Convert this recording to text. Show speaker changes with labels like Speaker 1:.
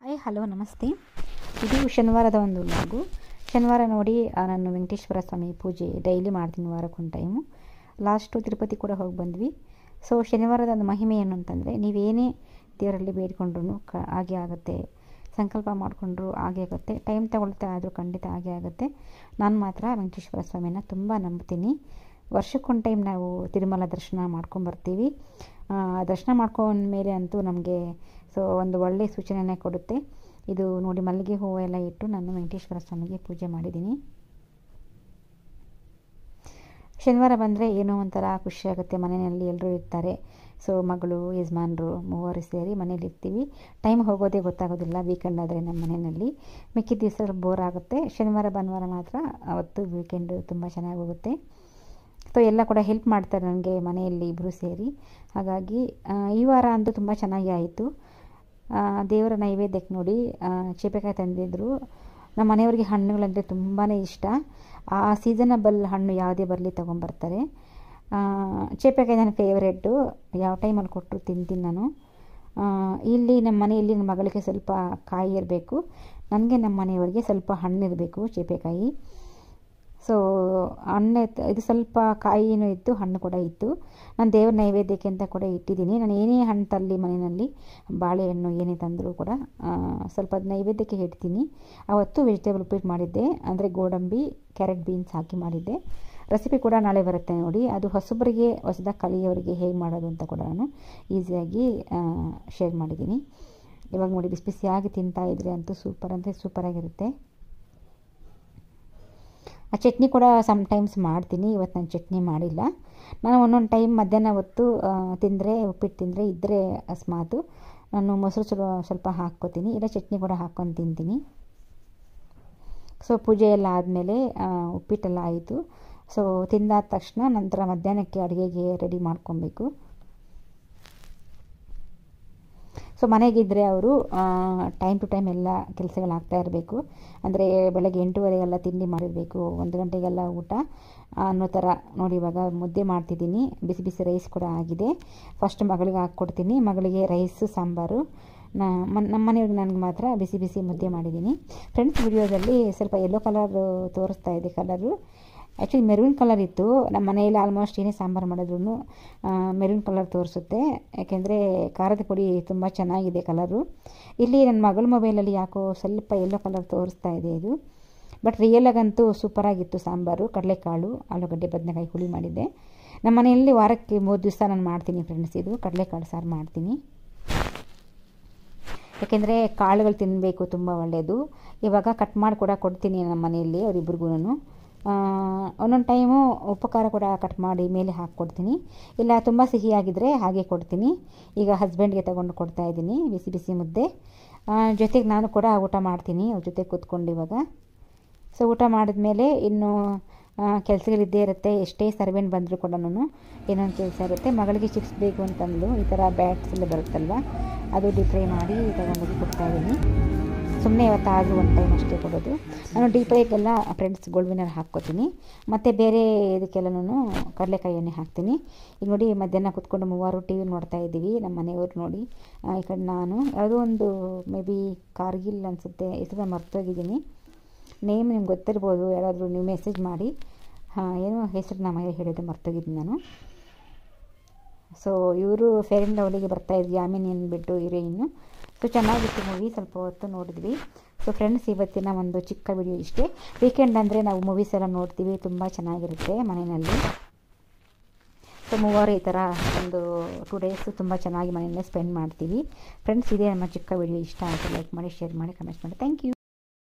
Speaker 1: Hi hello ನಮಸ್ತೆ. ಇದು ಶನಿವಾರದ ಒಂದು ವ್ಲಾಗು. ಶನಿವಾರ ನೋಡಿ ನಾನು ವೆಂಕಟೇಶ್ವರ ಸ್ವಾಮಿ ಪೂಜೆ ಡೈಲಿ ಮಾಡ್ತೀನಿ, ವಾರಕ್ಕೊಂದು ಟೈಮು. ಲಾಸ್ಟು ತಿರುಪತಿ ಕೂಡ ಹೋಗಿ ಬಂದ್ವಿ. ಸೊ ಶನಿವಾರದ ಒಂದು ಮಹಿಮೆ ಏನು ಅಂತಂದರೆ, ನೀವೇನೇ ದೇವರಲ್ಲಿ ಬೇಡಿಕೊಂಡ್ರೂ ಹಾಗೆ ಆಗುತ್ತೆ, ಸಂಕಲ್ಪ ಮಾಡಿಕೊಂಡ್ರು ಹಾಗೆ ಆಗುತ್ತೆ, ಟೈಮ್ ತಗೊಳ್ತಾ ಆದರೂ ಖಂಡಿತ ಹಾಗೆ ಆಗುತ್ತೆ. ನಾನು ಮಾತ್ರ ವೆಂಕಟೇಶ್ವರ ಸ್ವಾಮಿನ ತುಂಬ ನಂಬ್ತೀನಿ. ವರ್ಷಕ್ಕೊಂದು ಟೈಮ್ ನಾವು ತಿರುಮಲ ದರ್ಶನ ಮಾಡ್ಕೊಂಬರ್ತೀವಿ. ದರ್ಶನ ಮಾಡ್ಕೊಂಡ್ಮೇಲೆ ಅಂತೂ ನಮಗೆ ಒಂದು ಒಳ್ಳೆಯ ಸೂಚನೆನೇ ಕೊಡುತ್ತೆ. ಇದು ನೋಡಿ, ಮಲ್ಲಿಗೆ ಹೂವು ಎಲ್ಲ ಇಟ್ಟು ನಾನು ವೆಂಕಟೇಶ್ವರ ಸ್ವಾಮಿಗೆ ಪೂಜೆ ಮಾಡಿದ್ದೀನಿ. ಶನಿವಾರ ಬಂದರೆ ಏನೋ ಒಂಥರ ಖುಷಿಯಾಗುತ್ತೆ. ಮನೆಯಲ್ಲಿ ಎಲ್ಲರೂ ಇರ್ತಾರೆ. ಸೊ ಮಗಳು, ಯಜಮಾನರು, ಮೂವರು ಸೇರಿ ಮನೇಲಿ ಇರ್ತೀವಿ. ಟೈಮ್ ಹೋಗೋದೇ ಗೊತ್ತಾಗೋದಿಲ್ಲ ವೀಕೆಂಡ್ ಆದರೆ ನಮ್ಮ ಮನೆಯಲ್ಲಿ. ಮಿಕ್ಕಿದ ದಿವಸ ಬೋರ್ ಆಗುತ್ತೆ. ಶನಿವಾರ ಭಾನುವಾರ ಮಾತ್ರ ಅವತ್ತು ವೀಕೆಂಡು ತುಂಬ ಚೆನ್ನಾಗಿ ಹೋಗುತ್ತೆ. ಸೊ ಎಲ್ಲ ಕೂಡ ಹೆಲ್ಪ್ ಮಾಡ್ತಾರೆ ನನಗೆ ಮನೆಯಲ್ಲಿ ಇಬ್ಬರು ಸೇರಿ. ಹಾಗಾಗಿ ಈ ವಾರ ಅಂತೂ ತುಂಬ ಚೆನ್ನಾಗಿ ಆಯಿತು. ದೇವರ ನೈವೇದ್ಯಕ್ಕೆ ನೋಡಿ ಚೇಪೆಕಾಯಿ ತಂದಿದ್ದರು. ನಮ್ಮ ಮನೆಯವ್ರಿಗೆ ಹಣ್ಣುಗಳಂದರೆ ತುಂಬಾ ಇಷ್ಟ. ಆ ಸೀಸನಬಲ್ ಹಣ್ಣು ಯಾವುದೇ ಬರಲಿ ತೊಗೊಂಬರ್ತಾರೆ. ಚೇಪೆಕಾಯಿ ನನ್ನ ಫೇವ್ರೇಟು. ಯಾವ ಟೈಮಲ್ಲಿ ಕೊಟ್ಟರು ತಿಂತೀನಿ ನಾನು. ಇಲ್ಲಿ ನಮ್ಮ ಮನೆಯಲ್ಲಿ ನನ್ನ ಮಗಳಿಗೆ ಸ್ವಲ್ಪ ಕಾಯಿ ಇರಬೇಕು, ನನಗೆ ನಮ್ಮ ಮನೆಯವರಿಗೆ ಸ್ವಲ್ಪ ಹಣ್ಣಿರಬೇಕು, ಚೇಪೆಕಾಯಿ. ಸೊ ಹಣ್ಣು ಇದು ಸ್ವಲ್ಪ ಕಾಯಿನೂ ಇತ್ತು, ಹಣ್ಣು ಕೂಡ ಇತ್ತು. ನಾನು ದೇವ್ರ ನೈವೇದ್ಯಕ್ಕೆ ಅಂತ ಕೂಡ ಇಟ್ಟಿದ್ದೀನಿ. ನಾನು ಏನೇ ಹಣ್ಣು ತರಲಿ ಮನೆಯಲ್ಲಿ, ಬಾಳೆಹಣ್ಣು ಏನೇ ತಂದರೂ ಕೂಡ ಸ್ವಲ್ಪ ಅದು ನೈವೇದ್ಯಕ್ಕೆ ಇಡ್ತೀನಿ. ಅವತ್ತು ವೆಜಿಟೇಬಲ್ ಉಪ್ಪಿಟ್ಟು ಮಾಡಿದ್ದೆ, ಅಂದರೆ ಗೋಡಂಬಿ, ಕ್ಯಾರೆಟ್, ಬೀನ್ಸ್ ಹಾಕಿ ಮಾಡಿದ್ದೆ. ರೆಸಿಪಿ ಕೂಡ ನಾಳೆ ಬರುತ್ತೆ ನೋಡಿ. ಅದು ಹೊಸಬರಿಗೆ, ಹೊಸದಾಗಿ ಕಲಿಯೋರಿಗೆ ಹೇಗೆ ಮಾಡೋದು ಅಂತ ಕೂಡ ನಾನು ಈಸಿಯಾಗಿ ಶೇರ್ ಮಾಡಿದ್ದೀನಿ. ಇವಾಗ ನೋಡಿ, ಬಿಸಿ ಬಿಸಿಯಾಗಿ ತಿಂತಾಯಿದ್ರೆ ಅಂತೂ ಸೂಪರ್ ಅಂದರೆ ಸೂಪರಾಗಿರುತ್ತೆ. ಆ ಚಟ್ನಿ ಕೂಡ ಸಮ್ಟೈಮ್ಸ್ ಮಾಡ್ತೀನಿ. ಇವತ್ತು ನಾನು ಚಟ್ನಿ ಮಾಡಿಲ್ಲ. ನಾನು ಒಂದೊಂದು ಟೈಮ್ ಮಧ್ಯಾಹ್ನ ಹೊತ್ತು ತಿಂದರೆ, ಉಪ್ಪಿಟ್ಟು ತಿಂದರೆ ಇದ್ದರೆ ಅಕಸ್ಮಾತು ನಾನು ಮೊಸರು ಸ್ವಲ್ಪ ಹಾಕ್ಕೋತೀನಿ, ಇಲ್ಲ ಚಟ್ನಿ ಕೂಡ ಹಾಕ್ಕೊಂಡು ತಿಂತೀನಿ. ಸೊ ಪೂಜೆ ಎಲ್ಲ ಆದಮೇಲೆ ಉಪ್ಪಿಟ್ಟೆಲ್ಲ ಆಯಿತು. ಸೊ ತಿಂದಾದ ತಕ್ಷಣ ನಂತರ ಮಧ್ಯಾಹ್ನಕ್ಕೆ ಅಡುಗೆಗೆ ರೆಡಿ ಮಾಡ್ಕೊಬೇಕು. ಸೊ ಮನೆಗಿದ್ದರೆ ಅವರು ಟೈಮ್ ಟು ಟೈಮ್ ಎಲ್ಲ ಕೆಲಸಗಳಾಗ್ತಾ ಇರಬೇಕು. ಅಂದರೆ ಬೆಳಗ್ಗೆ 8:30 ತಿಂಡಿ ಮಾಡಿರಬೇಕು, 1 ಗಂಟೆಗೆಲ್ಲ ಊಟ ಅನ್ನೋ ಥರ ನೋಡಿ. ಇವಾಗ ಮುದ್ದೆ ಮಾಡ್ತಿದ್ದೀನಿ. ಬಿಸಿ ಬಿಸಿ ರೈಸ್ ಕೂಡ ಆಗಿದೆ. ಫಸ್ಟ್ ಮಗಳಿಗೆ ಹಾಕ್ಕೊಡ್ತೀನಿ. ಮಗಳಿಗೆ ರೈಸು, ಸಾಂಬಾರು. ನಮ್ಮ ಮನೆಯವ್ರಿಗೆ ನನಗೆ ಮಾತ್ರ ಬಿಸಿ ಬಿಸಿ ಮುದ್ದೆ ಮಾಡಿದ್ದೀನಿ. ಫ್ರೆಂಡ್ಸ್, ವಿಡಿಯೋದಲ್ಲಿ ಸ್ವಲ್ಪ ಯೆಲ್ಲೋ ಕಲರ್ ತೋರಿಸ್ತಾ ಇದೆ ಕಲರು. ಆ್ಯಕ್ಚುಲಿ ಮೆರೂನ್ ಕಲರ್ ಇತ್ತು. ನಮ್ಮ ಮನೆಯಲ್ಲಿ ಆಲ್ಮೋಸ್ಟ್ ಏನೇ ಸಾಂಬಾರು ಮಾಡಿದ್ರು ಮೆರೂನ್ ಕಲರ್ ತೋರಿಸುತ್ತೆ. ಯಾಕೆಂದರೆ ಖಾರದ ಪುಡಿ ತುಂಬ ಚೆನ್ನಾಗಿದೆ ಕಲರು. ಇಲ್ಲಿ ನನ್ನ ಮಗಳ ಮೊಬೈಲಲ್ಲಿ ಯಾಕೋ ಸ್ವಲ್ಪ ಯೆಲ್ಲೋ ಕಲರ್ ತೋರಿಸ್ತಾ ಇದೆ ಇದು. ಬಟ್ ರಿಯಲಾಗಂತೂ ಸೂಪರಾಗಿತ್ತು ಸಾಂಬಾರು. ಕಡಲೆಕಾಳು, ಆಲೂಗಡ್ಡೆ, ಬದನೆಕಾಯಿ ಹುಳಿ ಮಾಡಿದ್ದೆ. ನಮ್ಮ ಮನೆಯಲ್ಲಿ ವಾರಕ್ಕೆ 3 ದಿವಸ ನಾನು ಮಾಡ್ತೀನಿ ಫ್ರೆಂಡ್ಸ್. ಇದು ಕಡಲೆಕಾಳು ಸಾರು ಮಾಡ್ತೀನಿ. ಯಾಕೆಂದರೆ ಕಾಳುಗಳು ತಿನ್ನಬೇಕು, ತುಂಬ ಒಳ್ಳೆಯದು. ಇವಾಗ ಕಟ್ ಮಾಡಿ ಕೂಡ ಕೊಡ್ತೀನಿ ನಮ್ಮ ಮನೆಯಲ್ಲಿ ಅವರಿಬ್ಬರಿಗೂ. ಒಂದೊಂದು ಟೈಮು ಉಪ್ಪು ಖಾರ ಕೂಡ ಕಟ್ ಮಾಡಿ ಮೇಲೆ ಹಾಕ್ಕೊಡ್ತೀನಿ. ಇಲ್ಲ ತುಂಬ ಸಿಹಿಯಾಗಿದ್ದರೆ ಹಾಗೆ ಕೊಡ್ತೀನಿ. ಈಗ ಹಸ್ಬೆಂಡ್ಗೆ ತಗೊಂಡು ಕೊಡ್ತಾಯಿದ್ದೀನಿ ಬಿಸಿ ಬಿಸಿ ಮುದ್ದೆ. ಜೊತೆಗೆ ನಾನು ಕೂಡ ಊಟ ಮಾಡ್ತೀನಿ ಅವ್ರ ಜೊತೆ ಕೂತ್ಕೊಂಡು ಇವಾಗ. ಸೊ ಊಟ ಮಾಡಿದ್ಮೇಲೆ ಇನ್ನು ಕೆಲಸಗಳಿದ್ದೇ ಇರುತ್ತೆ. ಎಷ್ಟೇ ಸರ್ವೆಂಟ್ ಬಂದರೂ ಕೂಡ ಏನೊಂದು ಕೆಲಸ ಇರುತ್ತೆ. ಮಗಳಿಗೆ ಚಿಪ್ಸ್ ಬೇಕು ಅಂತಂದು ಈ ಥರ ಬ್ಯಾಟ್ಸ್ ಎಲ್ಲ ಬರುತ್ತಲ್ವ, ಅದು ಡೀಪ್ ಫ್ರೈ ಮಾಡಿ ತಗೊಂಡೋಗಿ ಕೊಡ್ತಾಯಿದ್ದೀನಿ. ಸುಮ್ಮನೆ ಇವತ್ತಾದರೂ ಒಂದು ಟೈಮ್ ಅಷ್ಟೇ ಕೊಡೋದು. ನಾನು ಡೀಪ್ ಫ್ರೈಗೆಲ್ಲ ಫ್ರೆಂಡ್ಸ್ ಗೋಲ್ಡ್ ವಿನ್ನರ್ ಹಾಕ್ಕೋತೀನಿ. ಮತ್ತು ಬೇರೆ ಇದಕ್ಕೆಲ್ಲನೂ ಕಡಲೆಕಾಯಿ ಎಣ್ಣೆ ಹಾಕ್ತೀನಿ. ಈಗ ನೋಡಿ, ಮಧ್ಯಾಹ್ನ ಕೂತ್ಕೊಂಡು 3 ಟಿ ವಿ ನೋಡ್ತಾ ಇದ್ದೀವಿ. ನಮ್ಮ ಮನೆಯವರು ನೋಡಿ, ಈ ಕಡೆ ನಾನು ಯಾವುದೋ ಒಂದು ಮೇ ಬಿ ಕಾರ್ಗಿಲ್ ಅನಿಸುತ್ತೆ, ಹೆಸರು ಮರ್ತೋಗಿದ್ದೀನಿ. ನೇಮ್ ನಿಮ್ಗೆ ಗೊತ್ತಿರ್ಬೋದು, ಯಾರಾದರೂ ನೀವು ಮೆಸೇಜ್ ಮಾಡಿ. ಏನೋ ಹೆಸರು ನಮ್ಮ ಹೇಳಿದ್ದು ಮರ್ತೋಗಿದ್ದೀನಿ ನಾನು. ಸೊ ಇವರು ಫೇರ್ ಆ್ಯಂಡ್ ಲವ್ಲಿಗೆ ಬರ್ತಾಯಿದ್ವಿ, ಯಾಮಿನಿ ಅಂದ್ಬಿಟ್ಟು ಹೀರೋಯಿನ್ನು. ಸೊ ಚೆನ್ನಾಗಿತ್ತು ಮೂವಿ, ಸ್ವಲ್ಪ ಹೊತ್ತು ನೋಡಿದ್ವಿ. ಸೊ ಫ್ರೆಂಡ್ಸ್, ಇವತ್ತಿನ ಒಂದು ಚಿಕ್ಕ ವಿಡಿಯೋ ಇಷ್ಟೇ. ವೀಕೆಂಡ್ ಅಂದರೆ ನಾವು ಮೂವೀಸ್ ಎಲ್ಲ ನೋಡ್ತೀವಿ, ತುಂಬ ಚೆನ್ನಾಗಿರುತ್ತೆ ಮನೆಯಲ್ಲಿ. ಸೊ ಮೂವರು ಈ ಥರ ಒಂದು 2 ಡೇಸು ತುಂಬ ಚೆನ್ನಾಗಿ ಮನೆಯಲ್ಲೇ ಸ್ಪೆಂಡ್ ಮಾಡ್ತೀವಿ. ಫ್ರೆಂಡ್ಸ್, ಇದೇ ನಮ್ಮ ಚಿಕ್ಕ ವಿಡಿಯೋ. ಇಷ್ಟ ಆಯಿತು ಲೈಕ್ ಮಾಡಿ, ಶೇರ್ ಮಾಡಿ, ಕಮೆಂಟ್ ಮಾಡಿ. Thank you.